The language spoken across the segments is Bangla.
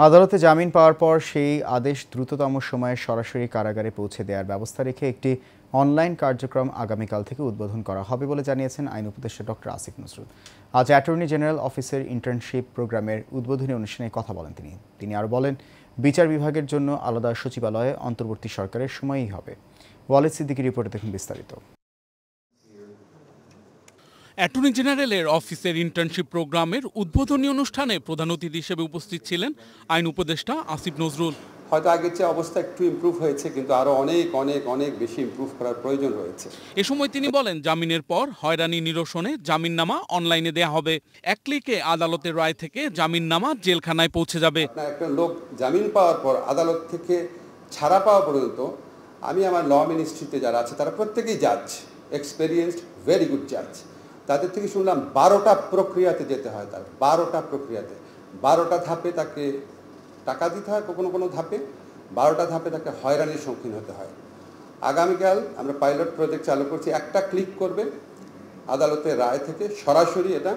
আদালতে জামিন পাওয়ার পর সেই আদেশ দ্রুততম সময়ে সরাসরি কারাগারে পৌঁছে দেওয়ার ব্যবস্থা রেখে একটি অনলাইন কার্যক্রম আগামীকাল থেকে উদ্বোধন করা হবে বলে জানিয়েছেন আইন উপদেষ্টা ডক্টর আসিফ নজরুল। আজ অ্যাটর্নি জেনারেল অফিসের ইন্টার্নশিপ প্রোগ্রামের উদ্বোধনী অনুষ্ঠানে কথা বলেন তিনি আরও বলেন, বিচার বিভাগের জন্য আলাদা সচিবালয়ে অন্তর্বর্তী সরকারের সময়ই হবে। ওয়ালিদ সিদ্দিকীর রিপোর্টে দেখুন বিস্তারিত। অ্যাটর্নি জেনারেলের অফিসের ইন্টার্নশিপ প্রোগ্রামের উদ্বোধনী অনুষ্ঠানে প্রধান অতিথি হিসেবে উপস্থিত ছিলেন আইন উপদেষ্টা আসিফ নজরুল। হয়তো আগের চেয়ে অবস্থা একটু ইমপ্রুভ হয়েছে, কিন্তু আরো অনেক অনেক অনেক বেশি ইমপ্রুভ করার প্রয়োজন রয়েছে। এ সময় তিনি বলেন, জামিনের পর হয়রানি নিরসনে জামিননামা অনলাইনে দেয়া হবে। এক ক্লিকে আদালতের রায় থেকে জামিননামা জেলখানায় পৌঁছে যাবে। একটা লোক জামিন পাওয়ার পর আদালত থেকে ছাড়া পাওয়া পর্যন্ত আমি আমার ল মিনিস্ট্রিতে যারা আছে তারা প্রত্যেকেই জাজ, এক্সপেরিয়েন্সড, ভেরি গুড জাজ। তাদের থেকে শুনলাম 12টা প্রক্রিয়াতে যেতে হয়। তার 12টা প্রক্রিয়াতে 12টা ধাপে তাকে টাকা দিতে হয়, কোনো ধাপে 12টা ধাপে তাকে হয়রানির সম্মুখীন হতে হয়। আগামীকাল আমরা পাইলট প্রজেক্ট চালু করছি। একটা ক্লিক করবে, আদালতের রায় থেকে সরাসরি এটা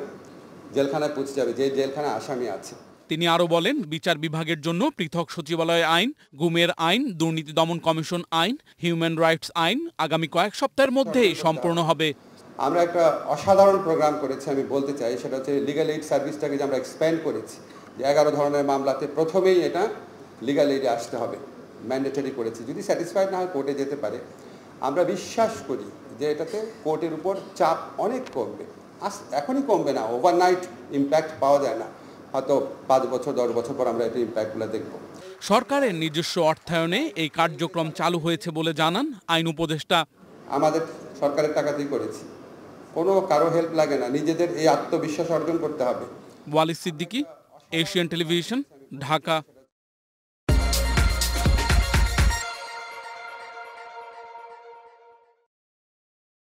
জেলখানায় পৌঁছে যাবে, যে জেলখানায় আসামি আছে। তিনি আরও বলেন, বিচার বিভাগের জন্য পৃথক সচিবালয় আইন, গুমের আইন, দুর্নীতি দমন কমিশন আইন, হিউম্যান রাইটস আইন আগামী কয়েক সপ্তাহের মধ্যেই সম্পূর্ণ হবে। আমরা একটা অসাধারণ প্রোগ্রাম করেছি, আমি বলতে চাই, সেটা হচ্ছে লিগ্যাল এইড সার্ভিসটাকে যে আমরা এক্সপ্যান্ড করেছি, যে 11 ধরনের মামলাতে প্রথমেই এটা লিগ্যাল এইডে আসতে হবে, ম্যান্ডেটরি করেছি। যদি স্যাটিসফাইড না হয় কোর্টে যেতে পারে। আমরা বিশ্বাস করি যে এটাতে কোর্টের উপর চাপ অনেক কমবে। এখনই কমবে না, ওভারনাইট ইম্প্যাক্ট পাওয়া যায় না, হয়তো 5 বছর 10 বছর পর আমরা এটা ইম্প্যাক্টগুলো দেখব। সরকারের নিজস্ব অর্থায়নে এই কার্যক্রম চালু হয়েছে বলে জানান আইন উপদেষ্টা। আমাদের সরকারের টাকাতেই করেছি, কোনো কারো হেল্প লাগে না, নিজেদের এই আত্মবিশ্বাস অর্জন করতে হবে। Walid Siddiqui, Asian television, Dhaka.